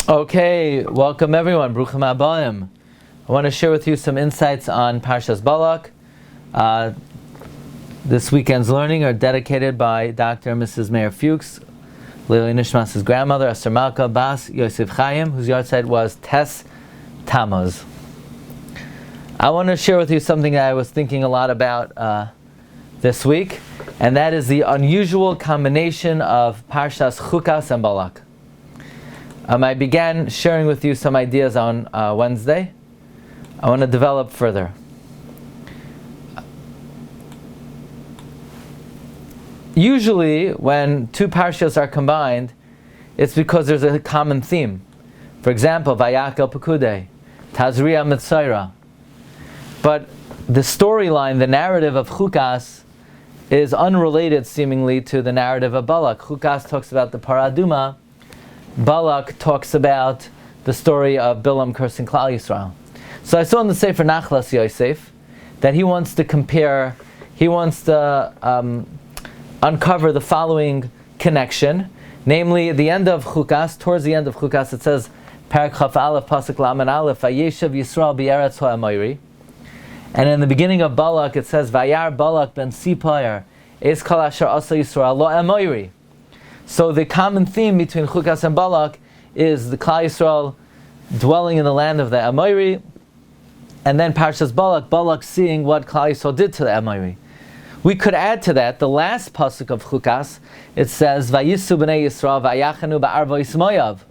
Okay, welcome everyone. Bruchim Habayim. I want to share with you some insights on Parshas Balak. This weekend's learning are dedicated by Dr. and Mrs. Meir Fuchs, Lili Nishmas's grandmother, Esther Malka Bas Yosef Chaim, whose yahrzeit was Tes Tammuz. I want to share with you something that I was thinking a lot about this week, and that is the unusual combination of Parshas Chukas and Balak. I began sharing with you some ideas on Wednesday. I want to develop further. Usually, when two parshas are combined, it's because there's a common theme. For example, Vayakel Pekudei, Tazria Mitzayra. But the storyline, the narrative of Chukas, is unrelated seemingly to the narrative of Balak. Chukas talks about the Paraduma. Balak talks about the story of Bilam cursing Klal Yisrael. So I saw in the Sefer Nachlas Yosef that he wants to uncover the following connection, namely the end of Chukas. Towards the end of Chukas it says, Parak Chaf Aleph Pasuk Laman Aleph, Vayeshev Yisrael B'Eretz HaAmori. And in the beginning of Balak it says, Vayar Balak ben Sipayar, Es Kol Asher Asa Yisrael Lo Amori. So the common theme between Chukas and Balak is the Klal Yisrael dwelling in the land of the Amori, and then Parshas Balak seeing what Klal Yisrael did to the Amori. We could add to that the last pasuk of Chukas. It says, "Vayisu b'nei Yisrael vayachanu ba'arvois Moav."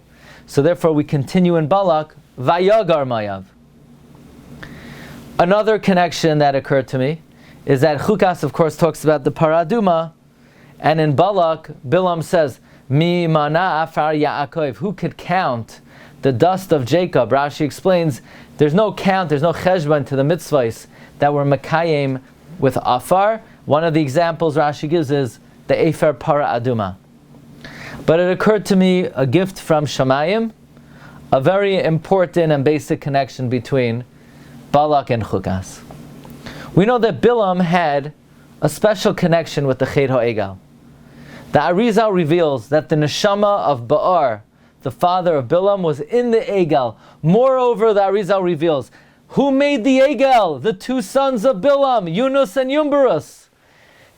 So therefore, we continue in Balak, Vayagar Moav. Another connection that occurred to me is that Chukas, of course, talks about the Paraduma. And in Balak, Bilam says, Mi mana afar Yaakov, who could count the dust of Jacob? Rashi explains, there's no count, there's no cheshbon to the mitzvahs that were makayim with afar. One of the examples Rashi gives is the Efer Para Aduma. But it occurred to me a gift from Shamayim, a very important and basic connection between Balak and Chukas. We know that Bilam had a special connection with the Chet HaEgal. The Arizal reveals that the neshama of Ba'ar, the father of Bilam, was in the Egel. Moreover, the Arizal reveals, who made the Egel? The two sons of Bilam, Yunus and Yumberus.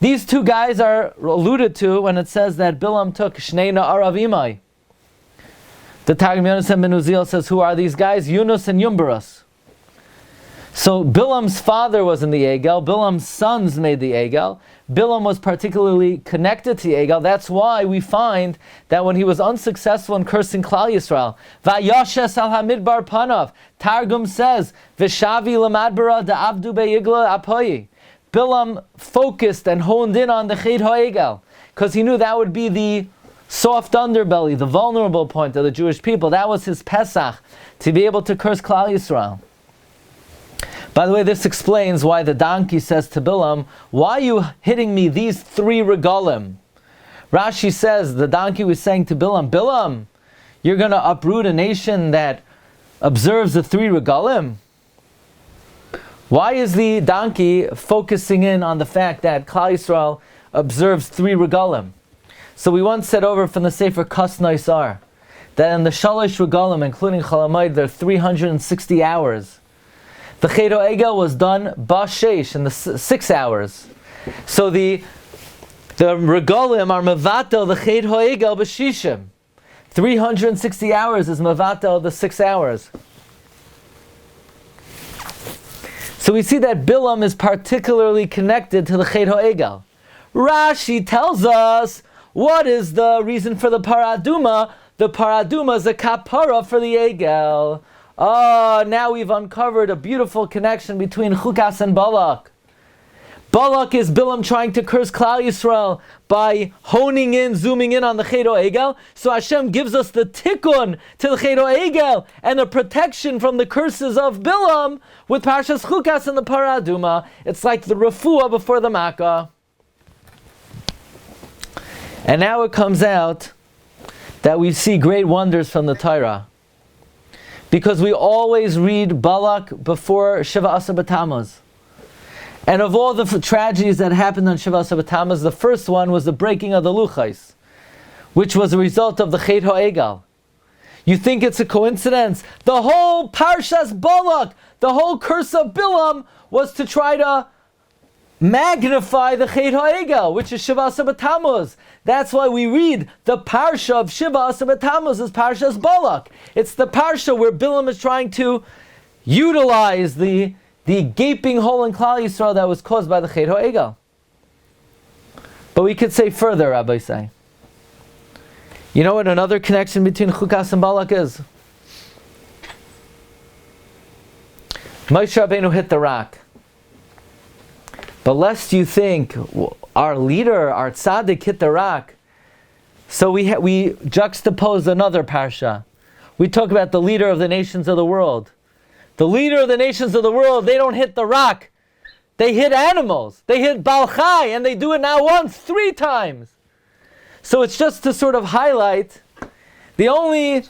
These two guys are alluded to when it says that Bilam took Shnei Na'arav Imai. The Targum Yonasan ben Uziel says, who are these guys? Yunus and Yumberus. So Bilam's father was in the Egel, Bilam's sons made the Egel. Bilam was particularly connected to the Egel. That's why we find that when he was unsuccessful in cursing Klal Yisrael, Vayashes al hamidbar panav, Targum says, Vishavi lamadbara da'avdu be'yigla apoyi. Bilam focused and honed in on the Chet HaEgal, because he knew that would be the soft underbelly, the vulnerable point of the Jewish people. That was his Pesach, to be able to curse Klal Yisrael. By the way, this explains why the donkey says to Bilam, why are you hitting me these 3 regalim? Rashi says, the donkey was saying to Bilam, Bilam, you're going to uproot a nation that observes the 3 regalim? Why is the donkey focusing in on the fact that Klal Yisrael observes 3 regalim? So we once said over from the Sefer Kas Naisar, that in the Shalosh regalim, including Chalamayid, there are 360 hours. The Chet HaEgal was done b'sheish, in the 6 hours. So the regalim are mevatel the Chet HaEgal b'shishim. 360 hours is mevatel the 6 hours. So we see that Bilam is particularly connected to the Chet HaEgal. Rashi tells us, what is the reason for the Paraduma? The Paraduma is a kapara for the Egel. Oh, now we've uncovered a beautiful connection between Chukas and Balak. Balak is Bilam trying to curse Klal Yisrael by honing in, zooming in on the Chet HaEgal. So Hashem gives us the tikkun to the Chet HaEgal and the protection from the curses of Bilam with Parshas Chukas and the Paraduma. It's like the refuah before the Makkah. And now it comes out that we see great wonders from the Torah. Because we always read Balak before Shiva Asar B'Tammuz. And of all the tragedies that happened on Shiva Asar B'Tammuz, the first one was the breaking of the Luchais, which was a result of the Chet HaEgal. You think it's a coincidence? The whole Parshas Balak, the whole curse of Bilam was to try to magnify the Chet HaEgel, which is Shiva Asar B'Tammuz. That's why we read the Parsha of Shiva Asar B'Tammuz is Parshas Balak. It's the Parsha where Bilam is trying to utilize the gaping hole in Klal Yisrael that was caused by the Chet HaEgel. But we could say further, Rabbi say. You know what another connection between Chukas and Balak is? Moshe Rabbeinu hit the rock. But lest you think our leader, our tzaddik, hit the rock, so we juxtapose another parsha. We talk about the leader of the nations of the world. The leader of the nations of the world, they don't hit the rock. They hit animals. They hit Balak, and they do it not once, 3 times. So it's just to sort of highlight the only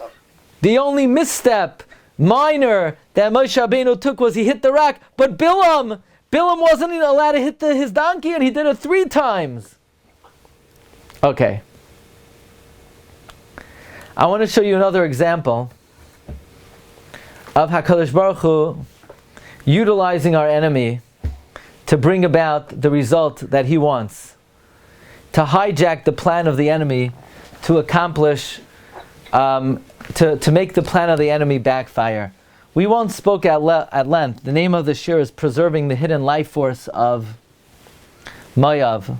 misstep, minor, that Moshe Rabbeinu took was he hit the rock. But Bilam wasn't even allowed to hit his donkey, and he did it 3 times. Okay. I want to show you another example of HaKadosh Baruch Hu utilizing our enemy to bring about the result that he wants. To hijack the plan of the enemy, to accomplish, to make the plan of the enemy backfire. We once spoke at length. The name of the shir is Preserving the Hidden Life Force of Mayav.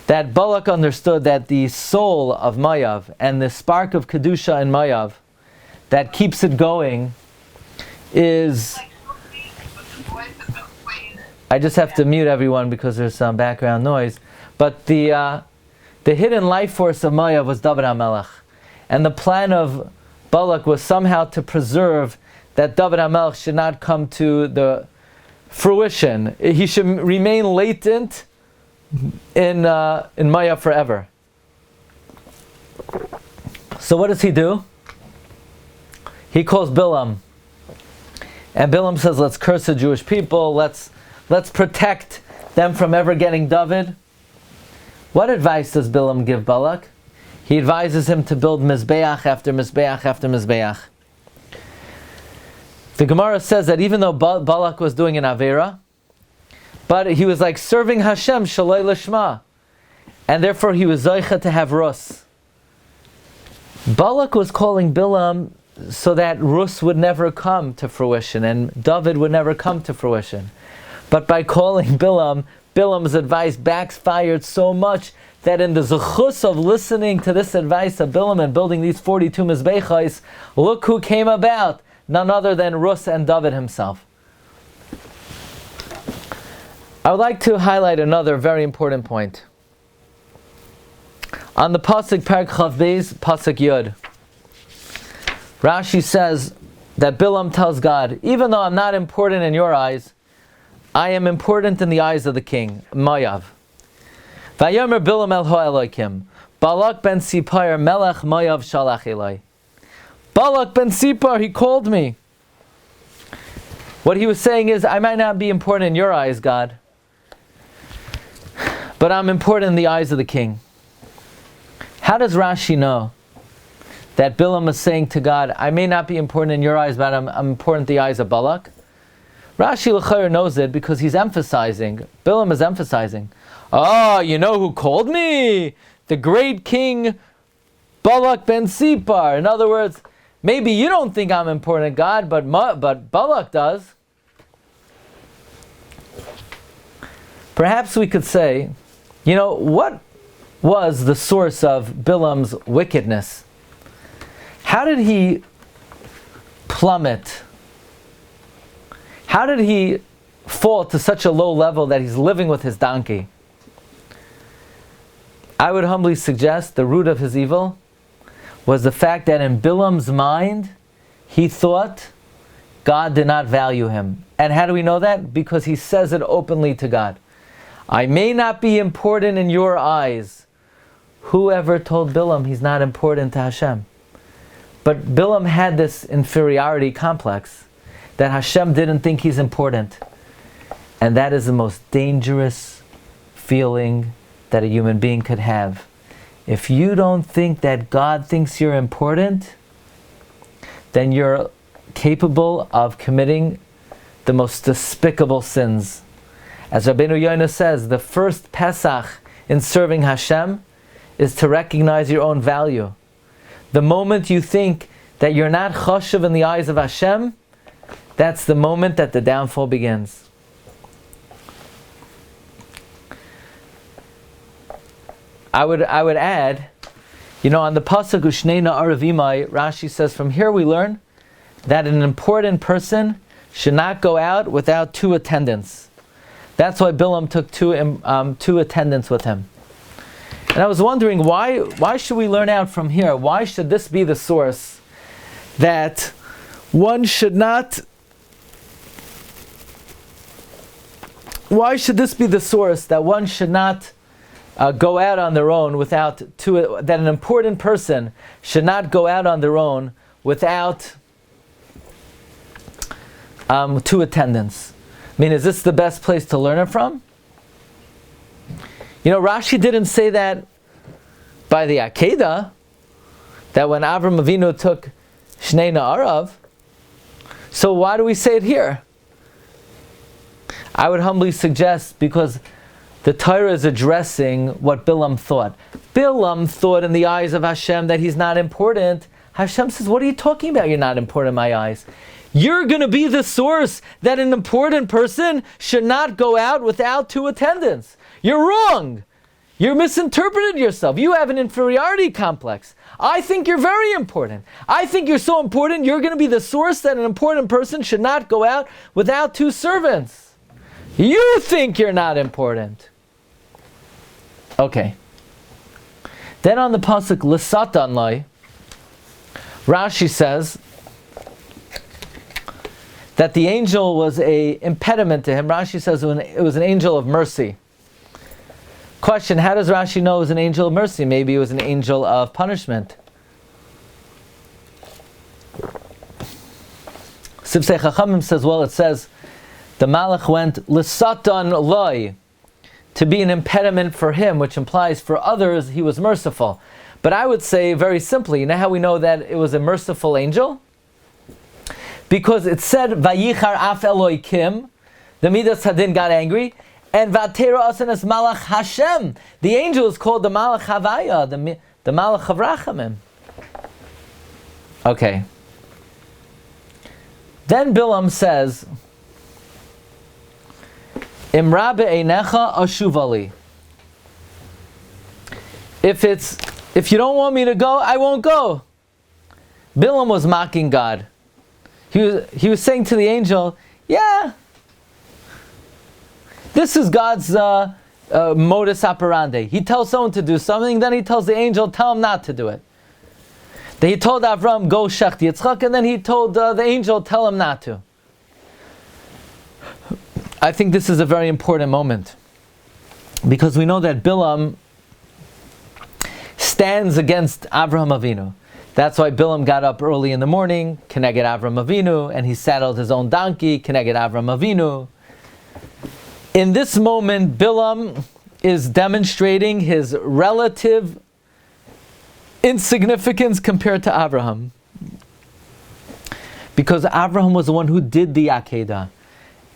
That Balak understood that the soul of Mayav and the spark of Kedusha in Mayav that keeps it going is... I just have to mute everyone because there's some background noise. But the hidden life force of Mayav was David HaMelech. And the plan of Balak was somehow to preserve that David HaMelech should not come to the fruition. He should remain latent in Mayav forever. So what does he do? He calls Bilam. And Bilam says, let's curse the Jewish people, let's protect them from ever getting David. What advice does Bilam give Balak? He advises him to build Mizbeach after Mizbeach after Mizbeach. The Gemara says that even though Balak was doing an Avera, but he was like serving Hashem Shaloi Lishma, and therefore he was Zoicha to have Rus. Balak was calling Bilam so that Rus would never come to fruition and David would never come to fruition. But by calling Bilam's advice backfired so much that in the zechus of listening to this advice of Bilam and building these 42 mizbechos, look who came about, none other than Rus and David himself. I would like to highlight another very important point. On the pasuk Perek Chav Beis, pasuk Yud, Rashi says that Bilam tells God, even though I'm not important in your eyes, I am important in the eyes of the king, Mayav. Vayomer Bilam el Elokim, Balak ben Sipar melech Mayav shalach elai. Balak ben Sipar, he called me. What he was saying is, I might not be important in your eyes, God, but I'm important in the eyes of the king. How does Rashi know that Bilam is saying to God, I may not be important in your eyes, but I'm important in the eyes of Balak? Rashi L'chayer knows it because he's emphasizing, Bilam is emphasizing, you know who called me? The great king Balak ben Sipar. In other words, maybe you don't think I'm important, God, but Balak does. Perhaps we could say, what was the source of Bilam's wickedness? How did he plummet? How did he fall to such a low level that he's living with his donkey? I would humbly suggest the root of his evil was the fact that in Bilam's mind, he thought God did not value him. And how do we know that? Because he says it openly to God. I may not be important in your eyes. Whoever told Bilam he's not important to Hashem? But Bilam had this inferiority complex that Hashem didn't think he's important. And that is the most dangerous feeling that a human being could have. If you don't think that God thinks you're important, then you're capable of committing the most despicable sins. As Rabbeinu Yonah says, the first Pesach in serving Hashem is to recognize your own value. The moment you think that you're not choshev in the eyes of Hashem, that's the moment that the downfall begins. I would add, on the pasuk Ushnei Na'arav Imai, Rashi says, from here we learn that an important person should not go out without 2 attendants. That's why Bilam took two attendants with him. And I was wondering, why should we learn out from here? Why should this be the source that one should not... Why should this be the source that one should not go out on their own without that an important person should not go out on their own without 2 attendants? I mean, is this the best place to learn it from? Rashi didn't say that by the Akedah, that when Avram Avinu took Shnei Na'arav. So why do we say it here? I would humbly suggest because the Torah is addressing what Bilam thought. Bilam thought in the eyes of Hashem that he's not important. Hashem says, what are you talking about? You're not important in my eyes. You're going to be the source that an important person should not go out without 2 attendants. You're wrong. You're misinterpreted yourself. You have an inferiority complex. I think you're very important. I think you're so important, you're going to be the source that an important person should not go out without 2 servants. You think you're not important. Okay. Then on the pasuk L'satan Lai, Rashi says that the angel was a impediment to him. Rashi says it was an angel of mercy. Question, how does Rashi know it was an angel of mercy? Maybe it was an angel of punishment. Sifsei Chachamim says, it says, the Malach went L'satan Loi, to be an impediment for him, which implies for others he was merciful. But I would say very simply, you know how we know that it was a merciful angel? Because it said, Vayichar af Eloikim, the Midas Hadin got angry, and Vatera Asan es Malach Hashem. The angel is called the Malach Havaya, the Malach of Rachamim. Okay. Then Bilam says, Imra be'einecha ashuvali. If you don't want me to go, I won't go. Bilam was mocking God. He was saying to the angel, yeah, this is God's modus operandi. He tells someone to do something, then he tells the angel, tell him not to do it. Then he told Avram, go shech Yitzchak, and then he told the angel, tell him not to. I think this is a very important moment, because we know that Bilam stands against Avraham Avinu. That's why Bilam got up early in the morning, Keneged Avraham Avinu, and he saddled his own donkey, Keneged Avraham Avinu. In this moment, Bilam is demonstrating his relative insignificance compared to Avraham. Because Avraham was the one who did the Akedah,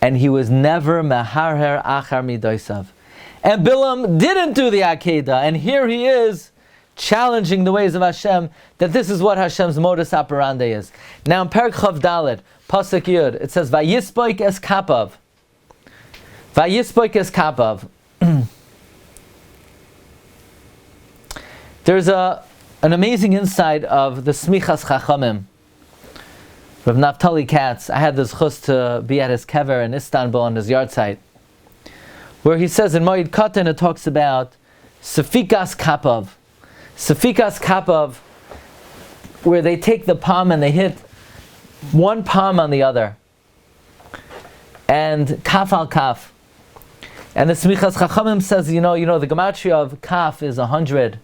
and he was never meharher achar midaisav. And Bilam didn't do the Akedah, and here he is challenging the ways of Hashem, that this is what Hashem's modus operandi is. Now in Perek Chav Dalet, Pasuk Yud, it says, Vayispoik es kapav. Vayispoik es kapav. There's an amazing insight of the Smichas Chachamim. Rav Naftali Katz, I had this chus to be at his kever in Istanbul on his yahrzeit, where he says in Moed Katan it talks about Sefikas Kapav. Sefikas Kapav, where they take the palm and they hit one palm on the other. And Kaf al Kaf. And the Smichas Chachamim says, the gematria of Kaf is 100.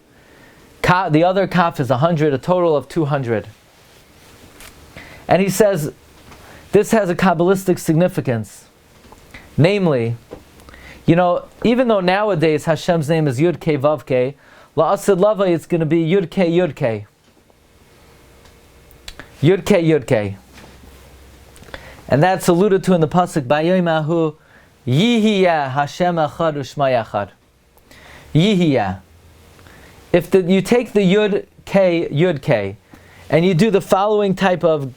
The other Kaf is 100, a total of 200. And he says, this has a Kabbalistic significance. Namely, even though nowadays Hashem's name is Yud Kei Vav Kei, La'asid Lava it's going to be Yud Kei Yud Kei. Yud-Kei, Yud-Kei. And that's alluded to in the pasuk, Bayomahu, Yihiyah Hashem Echad U'Shma Echad. Yihiyah. If you take the Yud-Kei, Yud-Kei, and you do the following type of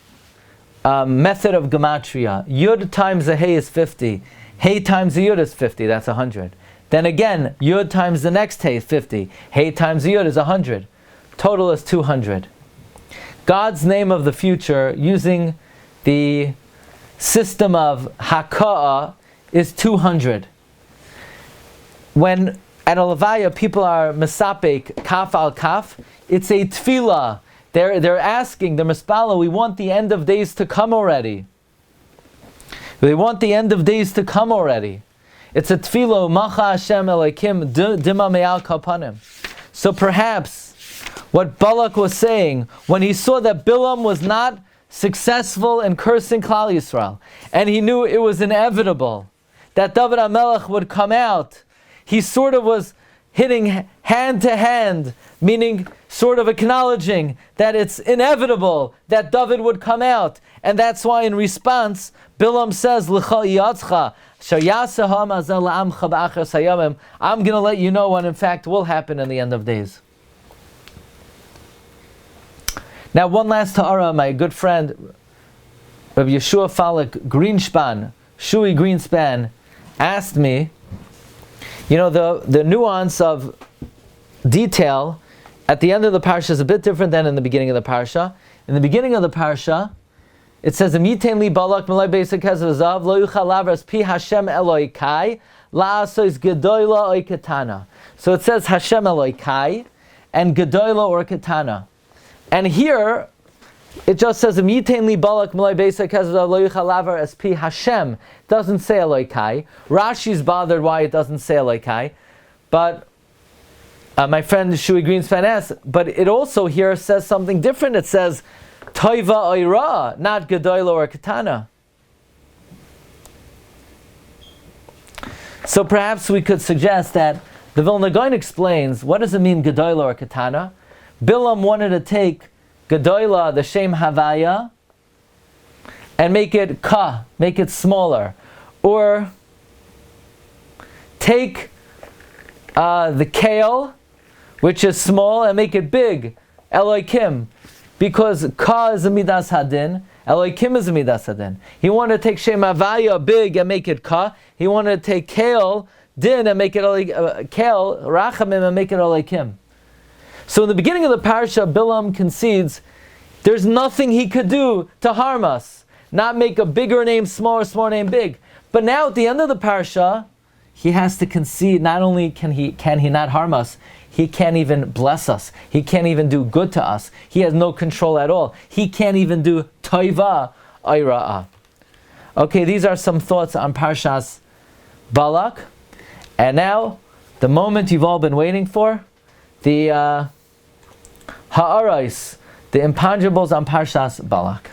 method of gematria, Yud times the Hey is 50, Hey times the Yud is 50, that's 100. Then again, Yud times the next Hey is 50, Hey times the Yud is 100. Total is 200. God's name of the future, using the system of Haka'ah, is 200. When at a levaya people are mesapek kaf al kaf, it's a tefillah. They're asking, they're mispala, we want the end of days to come already. They want the end of days to come already. It's a tefillah, macha Hashem Elokim dima me'al kapanim. So perhaps what Balak was saying when he saw that Bilam was not successful in cursing Klal Yisrael, and he knew it was inevitable that David HaMelech would come out, he sort of was hitting hand to hand, meaning sort of acknowledging that it's inevitable that David would come out. And that's why in response, Bilam says, I'm going to let you know what in fact will happen in the end of days. Now one last ta'ara, my good friend, Rabbi Yeshua Falek Greenspan, Shui Greenspan, asked me, the nuance of detail at the end of the parsha is a bit different than in the beginning of the parsha. In the beginning of the parsha, it says, "Imiten li Balak melay beisik hazav lo yuchal lavras pi Hashem Elokai la'asos gedoyla oy katana." So it says Hashem Elokai and gedoyla or katana, and here it just says "Imiten li Balak melay beisik hazav lo yuchal lavras pi Hashem." Doesn't say Elokai. Rashi's bothered why it doesn't say Elokai, but my friend Shui Greenspan asks, but it also here says something different. It says Toiva Oira, not Gedoyla or Katana. So perhaps we could suggest that the Vilna Gaon explains, what does it mean Gedoyla or Katana? Bilam wanted to take Gedoyla, the Shem Havaya, and make it Ka, make it smaller. Or take the Kale, which is small, and make it big, Elokim, because Ka is a Midas Hadin, Elokim is a Midas Hadin. He wanted to take Shem Havaya big and make it Ka. He wanted to take Kale, Din, and make it Kale, Rachamim, and make it Elokim. So in the beginning of the parsha, Bilam concedes there's nothing he could do to harm us, not make a bigger name small or small name big. But now at the end of the parsha, he has to concede, not only can he not harm us, he can't even bless us. He can't even do good to us. He has no control at all. He can't even do toiva ayra'ah. Okay, these are some thoughts on Parshas Balak. And now, the moment you've all been waiting for, the ha'arais, the imponderables on Parshas Balak.